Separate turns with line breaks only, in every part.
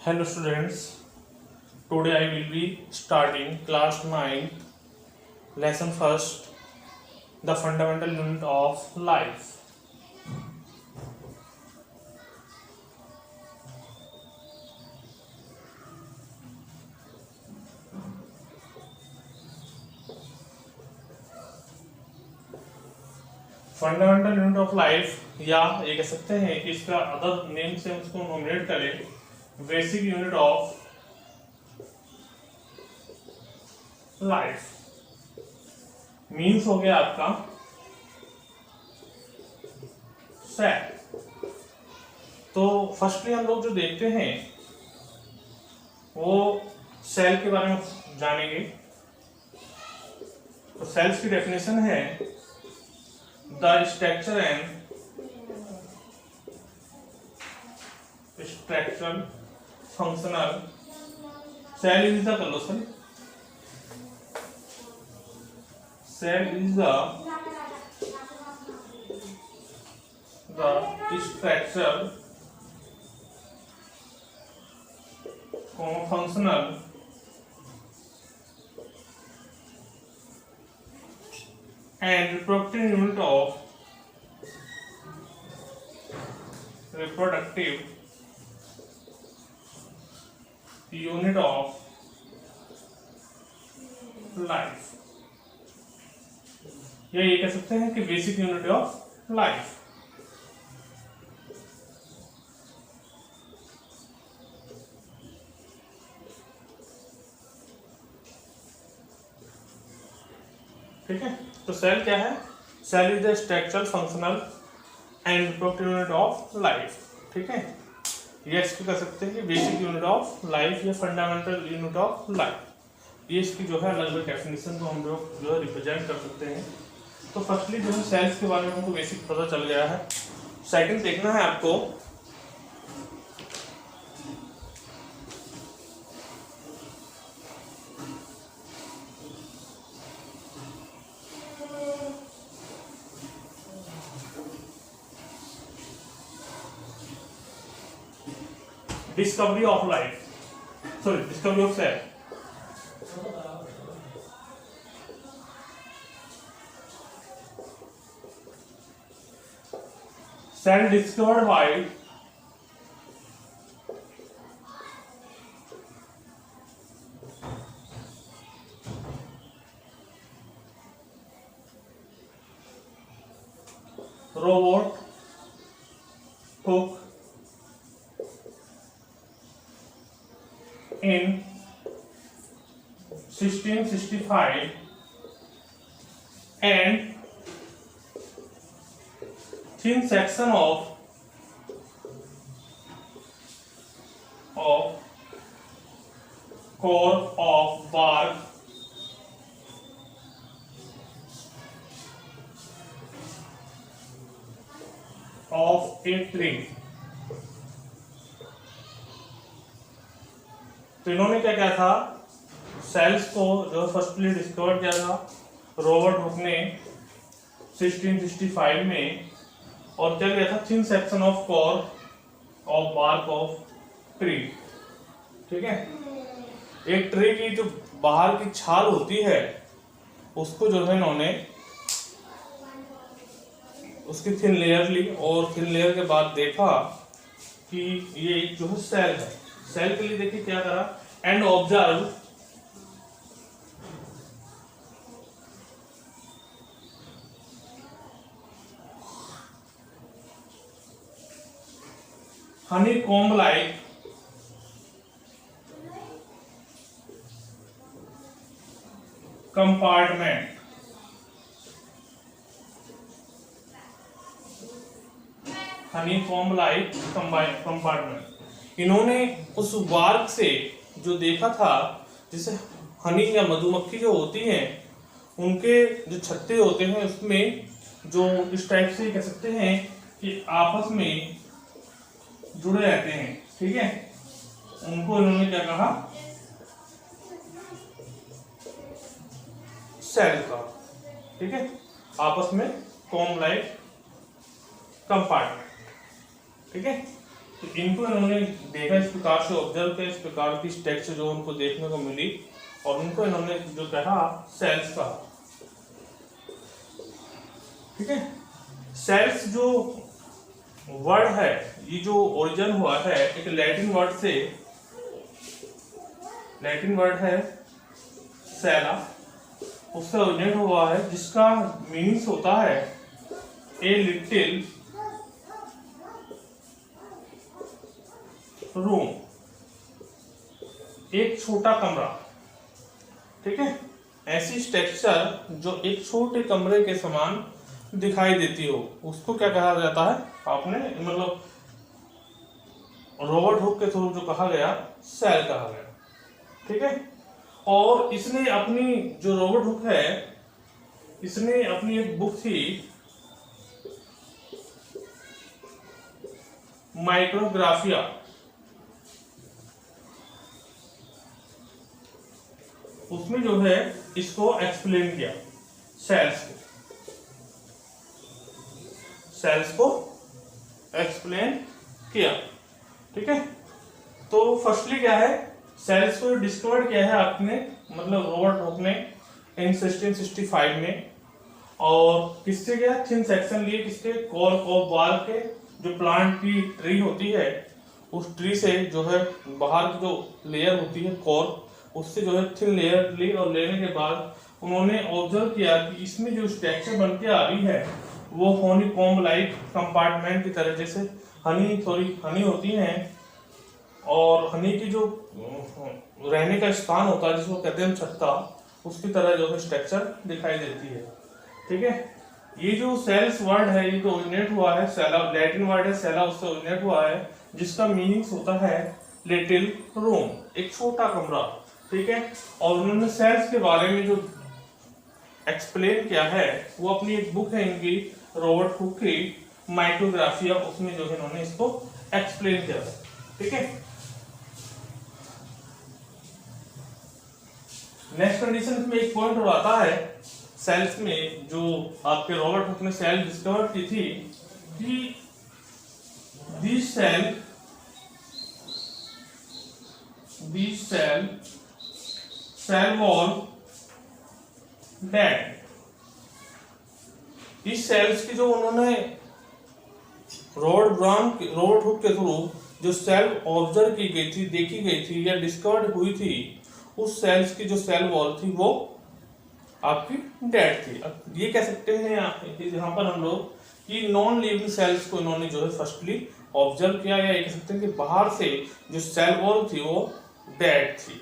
Hello students, today I will be starting class 9 lesson first, the fundamental unit of life. Fundamental unit of life या ये कह सकते हैं कि इसका अदर नेम से उसको नॉमिनेट करें basic unit of life. Means हो गया आपका सेल। तो फर्स्टली हम लोग जो देखते हैं वो सेल के बारे में जानेंगे। तो सेल्स की डेफिनेशन है the structure functional cell is the colossal cell is the structure functional and reproductive unit of life, या ये कह सकते हैं कि बेसिक यूनिट ऑफ लाइफ। ठीक है, तो सेल क्या है? Cell is the structural functional and reproductive unit of life. ठीक है, ये इसको कह सकते हैं कि बेसिक यूनिट ऑफ लाइफ या फंडामेंटल यूनिट ऑफ लाइफ। ये इसकी जो है अलग अलग डेफिनेशन को हम लोग जो है रिप्रेजेंट कर सकते हैं। तो फर्स्टली जो है सेल्स के बारे में हमको बेसिक पता चल गया है। सेकंड देखना है आपको discovery of life, sorry, discovery of cell. Cell discovered by Robert Hooke in 1665 and thin section of core of bark of a tree। तो इन्होंने क्या किया था, सेल्स को जो फर्स्टली डिस्कवर किया था रॉबर्ट हुक ने 1665 में, और क्या किया था, thin section of cork of bark of tree. ठीक है, एक ट्री की जो बाहर की छाल होती है उसको जो है इन्होंने उसकी थिन लेयर ली, और थिन लेयर के बाद देखा कि ये एक जो है सेल है। सेल के लिए देखिए क्या करा, and observe Honey comb like compartment. Honey comb like compartment, इन्होंने उस वार्क से जो देखा था, जिसे हनी या मधुमक्खी जो होती हैं उनके जो छत्ते होते हैं उसमें जो इस टाइप से कह सकते हैं कि आपस में जुड़े रहते हैं। ठीक है, उनको इन्होंने क्या कहा, सेल का। ठीक है, आपस में कॉम्ब लाइक कंपार्टमेंट। ठीक है, तो इनको इन्होंने देखा, इस प्रकार से ऑब्जर्व किया, इस प्रकार की स्ट्रक्चर जो उनको देखने को मिली, और उनको इन्होंने जो कहा सेल्स कहा। ठीक है, सेल्स जो वर्ड है, ये जो ओरिजिन हुआ है एक लैटिन वर्ड से, लैटिन वर्ड है सेला, उससे ओरिजिनेट हुआ है, जिसका मीनिंग्स होता है ए लिटिल रूम, एक छोटा कमरा। ठीक है, ऐसी स्ट्रक्चर जो एक छोटे कमरे के समान दिखाई देती हो, उसको क्या कहा जाता है, आपने मतलब रॉबर्ट हुक के थ्रू जो कहा गया सेल कहा गया। ठीक है, और इसने अपनी जो रॉबर्ट हुक है, इसने अपनी एक बुक थी माइक्रोग्राफिया, उसमें जो है इसको एक्सप्लेन किया, सेल्स को एक्सप्लेन किया। ठीक है, तो फर्स्टली क्या है, सेल्स को डिस्कवर किया है आपने, मतलब रॉबर्ट हुक ने इन 1665 में, और किससे गया, थिन सेक्शन लिए, किसके, कोर ऑफ बाल के, जो प्लांट की ट्री होती है, उस ट्री से जो है बाहर की जो लेयर होती है कोर, उससे जो है थिन लेयर ली, और लेने के बाद उन्होंने ऑब्जर्व किया कि इसमें जो स्ट्रक्चर बन के आ रही है वो हनीकॉम्ब लाइक कंपार्टमेंट की तरह, जैसे हनी होती हैं, और हनी की जो रहने का स्थान होता है जिसको कहते हैं छत्ता, उसकी तरह जो है स्ट्रक्चर दिखाई देती है। ठीक है, ये जो सेल्स वर्ड है ये तो ओरिजिनेट हुआ है सेला, लैटिन वर्ड है सेला, उससे ओरिजिनेट हुआ है, जिसका मीनिंग्स होता है लिटिल रूम, एक छोटा कमरा। ठीक है, और उन्होंने सेल्स के बारे में जो एक्सप्लेन किया है वो अपनी एक बुक है इनकी रॉबर्ट हुक की माइक्रोग्राफिया, उसमें जो है इन्होंने इसको एक्सप्लेन किया। ठीक है, नेक्स्ट कंडीशन में एक पॉइंट और आता है सेल्स में, जो आपके रॉबर्ट हुक ने सेल डिस्कवर की थी कि दिस सेल वॉल डेड। इस सेल्स की जो उन्होंने रॉबर्ट हुक के थ्रू जो सेल ऑब्जर्व की गई थी, देखी गई थी या डिस्कवर्ड हुई थी, उस सेल्स की जो सेल वॉल थी वो आपकी डेड थी। अब ये कह सकते हैं यहाँ पर हम लोग कि नॉन लिविंग सेल्स को इन्होंने जो है फर्स्टली ऑब्जर्व किया, या ये कह सकते हैं कि बाहर से जो सेल वॉल थी वो डेड थी।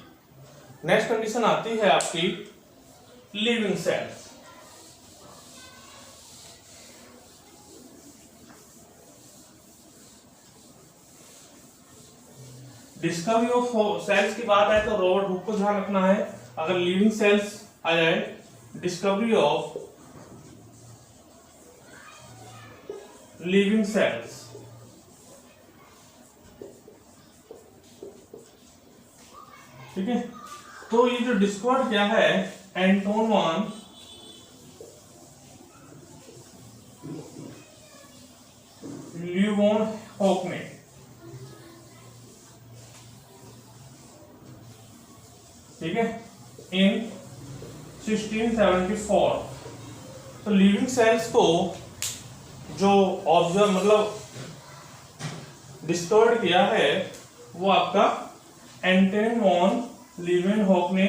नेक्स्ट कंडीशन आती है आपकी living cells. Discovery of cells की बात आए तो रॉबर्ट हुक को ध्यान रखना है, अगर लिविंग सेल्स आ जाए, डिस्कवरी ऑफ लिविंग सेल्स। ठीक है, तो ये जो डिस्कवर किया है एंटोन वान ल्यूवेनहॉक ने, ठीक है, इन 1674। तो लिविंग सेल्स को जो ऑब्जर्व मतलब डिस्कवर्ड किया है वो आपका एंटोन वॉन ल्यूवेनहॉक ने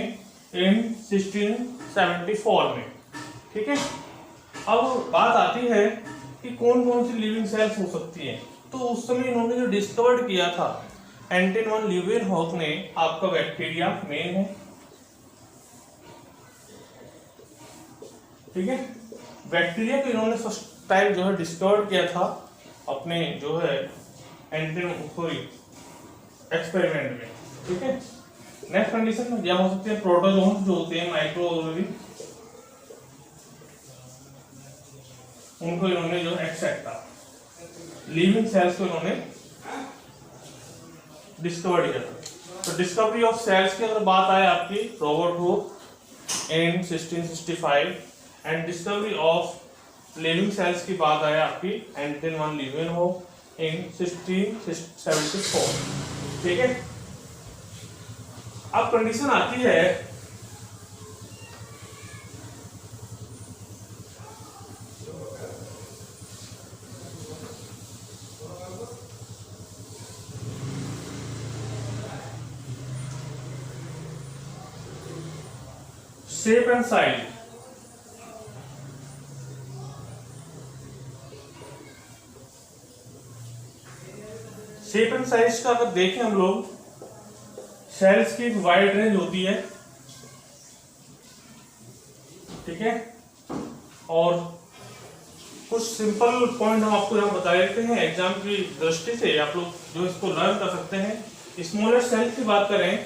इन 1674 में। ठीक है, अब बात आती है कि कौन कौन सी लिविंग सेल्स हो सकती हैं। तो उस समय इन्होंने जो डिस्कवर्ड किया था एंटोन वॉन ल्यूवेनहॉक ने, आपका बैक्टीरिया मेन है। ठीक है, बैक्टीरिया को इन्होंने फर्स्ट टाइम जो है डिस्कवर किया था अपने जो है एक्सपेरिमेंट में। ठीक है, नेक्स्ट कंडीशन में क्या हो सकते हैं, प्रोटोजोन्स जो होते हैं माइक्रोऑर्गेनिज्म, उनको इन्होंने जो एक्सेप्ट था, लिविंग सेल्स को इन्होंने डिस्कवर किया था। तो डिस्कवरी ऑफ सेल्स की अगर बात आए आपकी Robert Hooke in 1665, and discovery of living cells की बात आए आपकी एंटोन वॉन ल्यूवेनहॉक इन 1674। ठीक है, अब कंडीशन आती है shape and size. Shape and size का अगर देखें हम लोग, सेल्स की एक वाइड रेंज होती है, ठीक है, और कुछ सिंपल पॉइंट हम आपको यहाँ बता देते हैं एग्जाम की दृष्टि से, आप लोग जो इसको लर्न कर सकते हैं। स्मॉलेस्ट सेल की बात करें,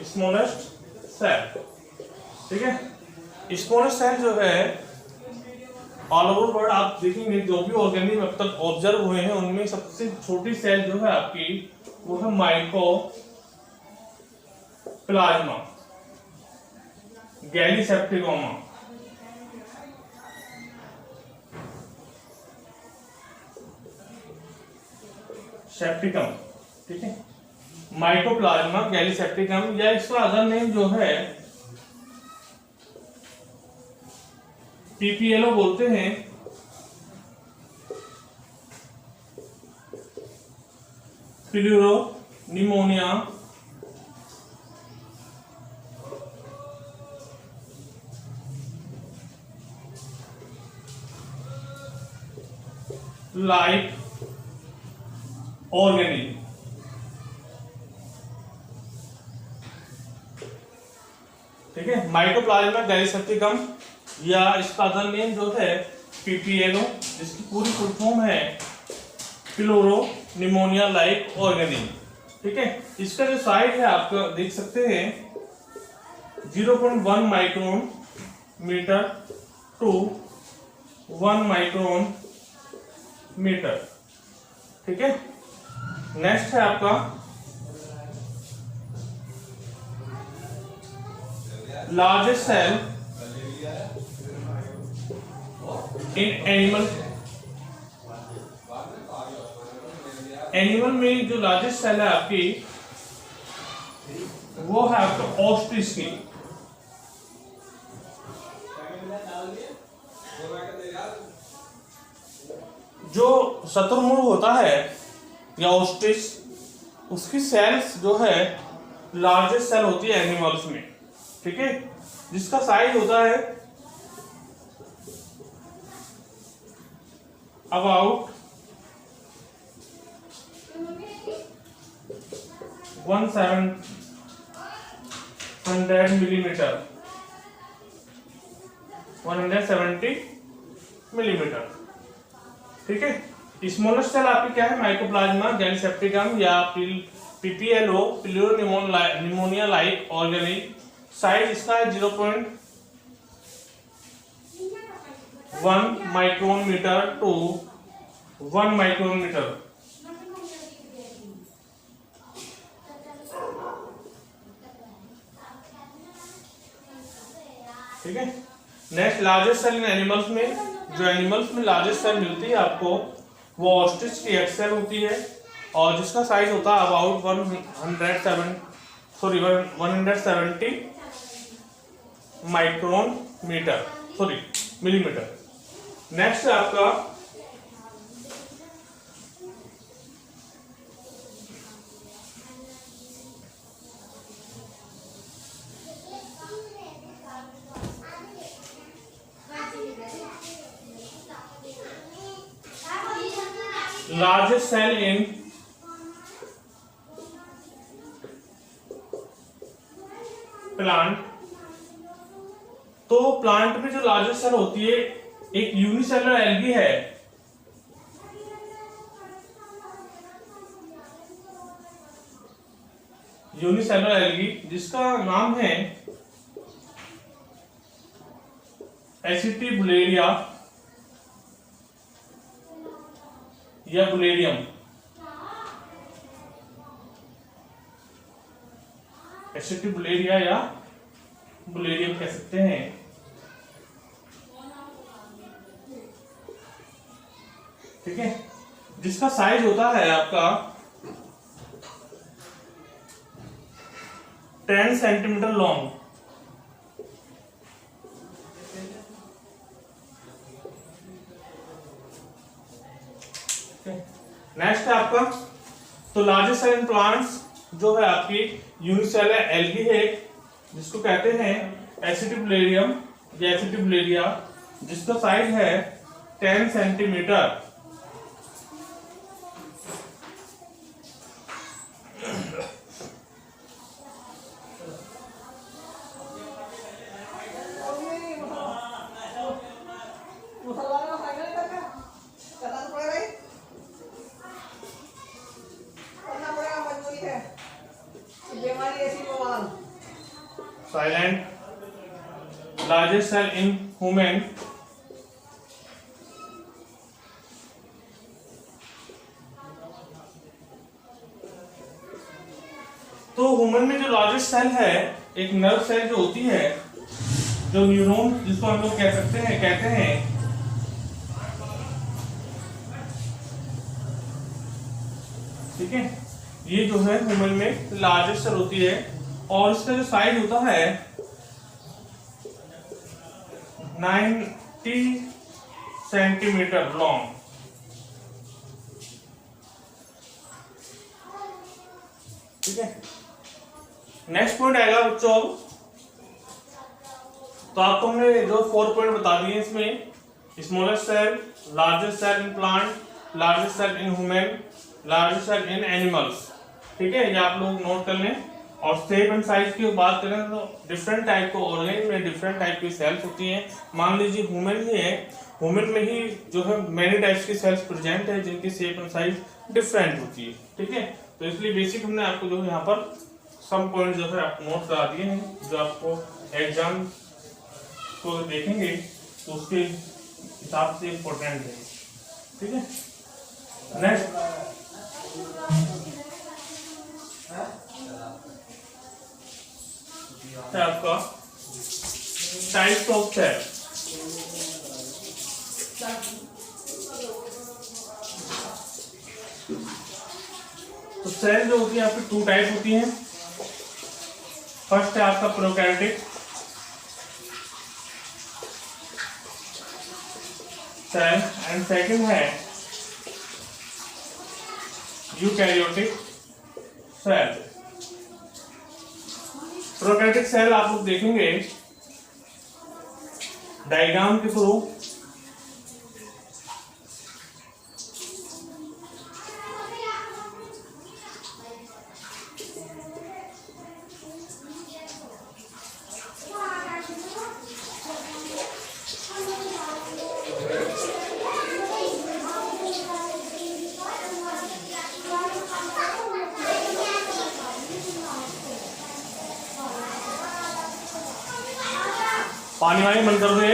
स्मॉलेस्ट सेल, ठीक है, स्मॉलेस्ट सेल जो है ऑल ओवर वर्ल्ड आप देखेंगे जो भी ऑर्गेनिज्म अब तक ऑब्जर्व हुए हैं उनमें सबसे छोटी सेल जो है आपकी वो है माइकोप्लाज्मा गैलीसेप्टिकोमा। सेप्टिकम, ठीक है, माइकोप्लाज्मा गैलीसेप्टिकम, या इसका अदर नेम जो है पीपीएलओ बोलते हैं। प्लूरो निमोनिया लाइक ऑर्गेनिज्म, ठीक है, माइकोप्लाज्मा गैलीसेप्टिकम या इसका अदर नेम जो है पीपीएलओ, जिसकी पूरी फुल फॉर्म है प्लूरो निमोनिया लाइक ऑर्गेनिज्म, ठीक है। इसका जो साइज है आप देख सकते हैं 0.1 micron metre to 1 micron metre, ठीक है। नेक्स्ट है आपका लार्जेस्ट सेल इन एनिमल में जो लार्जेस्ट सेल है आपकी वो है आपका ऑस्ट्रिच की, जो शतुरमुर्ग होता है या ऑस्ट्रिच, उसकी सेल्स जो है लार्जेस्ट सेल होती है एनिमल्स में, ठीक है, जिसका साइज होता है अबाउट 170 मिलीमीटर, 170 मिलीमीटर, ठीक है। स्मॉलेस्ट सेल आपकी क्या है, माइकोप्लाज्मा गैलीसेप्टिकम या PPLO pleuro pneumonia like organism. Size इसका है 0.1 micron metre to 1 micron metre, ठीक है। Next largest cell in animals में, जो एनिमल्स में लार्जेस्ट सेल मिलती है आपको वो ऑस्ट्रिच की एक्स सेल होती है, और जिसका साइज होता है about 170 micron metre millimetre. Next है आपका लार्जेस्ट सेल इन प्लांट। तो प्लांट में जो लार्जेस्ट सेल होती है एक यूनिसेलुलर एल्गी है, यूनिसेलुलर एल्गी जिसका नाम है एसिटिबुलेरिया या बुलेरियम, एसिटिबुलेरिया या बुलेरियम कह सकते हैं। ठीक है, जिसका साइज होता है आपका 10 सेंटीमीटर लॉन्ग। नेक्स्ट है आपका, तो लार्जेस्ट सेल इन प्लांट्स जो है आपकी यूनिसेल है, एल्गी है, जिसको कहते हैं एसिटिबुलेरियम या एसिटिबुलेरिया, जिसका साइज है 10 centimetre. Silent, largest cell in human, तो ह्यूमन में जो लार्जेस्ट सेल है, एक नर्व सेल जो होती है, जो न्यूरॉन जिसको हम लोग कह सकते हैं, कहते हैं ठीक है, ये जो है ह्यूमन में लार्जेस्ट सेल होती है और इसका जो साइज होता है 90 सेंटीमीटर लॉन्ग। ठीक है, नेक्स्ट पॉइंट आएगा बच्चों। अब तो आपको हमने जो 4 पॉइंट बता दिए इसमें, smallest cell, largest cell in plant, largest cell in human, largest cell in animals. ठीक है, ये आप लोग नोट कर लें। और शेप एंड साइज की बात करें तो डिफरेंट टाइप को ऑर्गेनिज्म में डिफरेंट टाइप की सेल्स होती हैं। मान लीजिए ह्यूमन ही है, ह्यूमन में ही जो है मेनी टाइप्स की सेल्स प्रेजेंट है जिनकी शेप एंड साइज डिफरेंट होती है। ठीक है, तो इसलिए बेसिक हमने आपको जो है यहाँ पर सम पॉइंट जो है आपको नोट करा दिए हैं, जो आपको एग्जाम को देखेंगे तो उसके हिसाब से इम्पोर्टेंट है। ठीक है, नेक्स्ट है आपका टाइप्स ऑफ सेल। तो सेल जो होती है आपकी 2 टाइप होती हैं। फर्स्ट है आपका प्रोकैरियोटिक सेल एंड सेकंड है यूकैरियोटिक सेल। प्रोकैरियोटिक सेल आप लोग देखेंगे डायग्राम के थ्रू। पानी वानी बंद कर दे।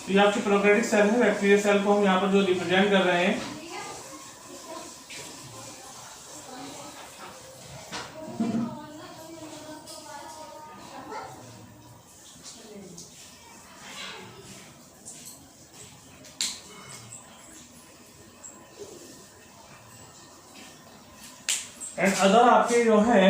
ये आपकी प्रोकैरियोटिक सेल है। बैक्टीरिया सेल को हम यहाँ पर जो रिप्रेजेंट कर रहे हैं, एंड अदर आपके जो है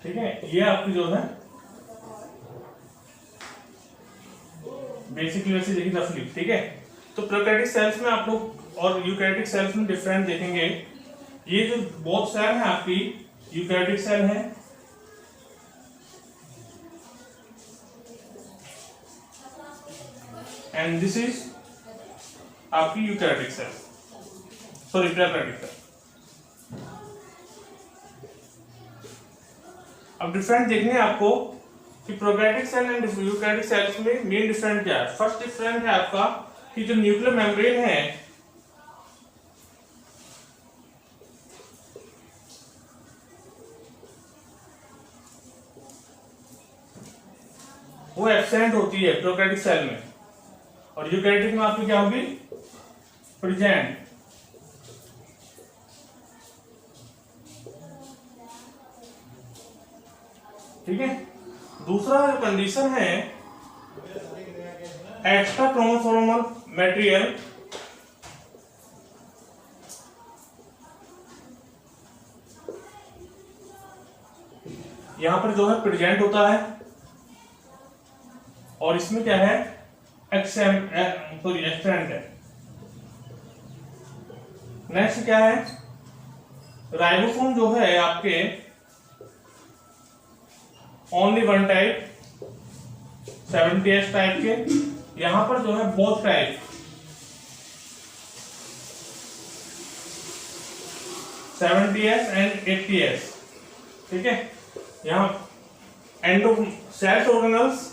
ठीक है, ये आपकी जो है बेसिकली वैसे देखिए रफली, ठीक है। तो प्रोकैरियोटिक सेल्स में आप लोग और यूकैरियोटिक सेल्स में डिफरेंट देखेंगे। ये जो बोथ सेल है आपकी यूकैरियोटिक सेल है, एंड दिस इज आपकी eukaryotic cell, sorry prokaryotic cell. अब डिफरेंट देखने हैं आपको कि prokaryotic cell and eukaryotic cells में मेन डिफरेंट क्या है। फर्स्ट डिफरेंट है आपका कि जो न्यूक्लियर मेम्ब्रेन है वो एब्सेंट होती है प्रोकैरियोटिक सेल में, और यूकैरियोटिक में आपकी क्या होगी, प्रेजेंट। ठीक है। दूसरा जो कंडीशन है एक्स्ट्रा क्रोमोसोमल मटेरियल यहां पर जो है प्रेजेंट होता है, और इसमें क्या है एक्सेंट है। नेक्स्ट क्या है, राइबोसोम जो है आपके only one type 70S type के, यहां पर जो है both type 70S and 80S, ठीक है। यहां endo cells organelles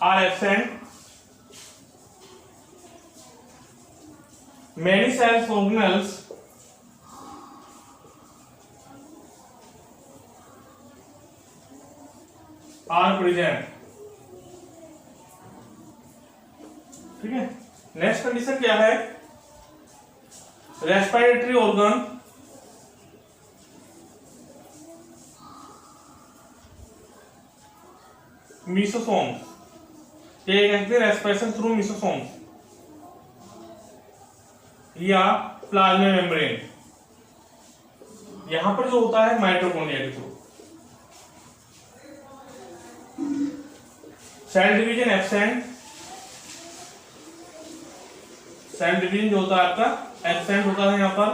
are absent. Many cells organelles are present. ठीक है। नेक्स्ट कंडीशन क्या है, रेस्पिरेटरी ऑर्गन मीसोसोम, ये कहते हैं रेस्पिरेशन थ्रू मीसोसोम या प्लाज्मा मेम्ब्रेन। यहां पर जो होता है माइटोकॉन्ड्रिया के थ्रू। Cell division absent, cell division जो होता है आपका एब्सेंट होता है यहां पर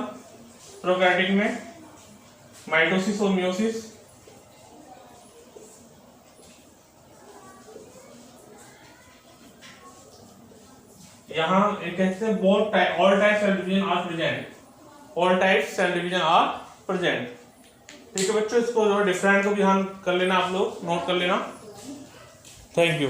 प्रोकैरियोटिक में, माइटोसिस और मियोसिस। यहाँ एक कहते हैं all type cell division are present, all type cell division are present. ठीक है बच्चों, इसको जो डिफरेंट को ध्यान कर लेना, आप लोग नोट कर लेना। Thank you.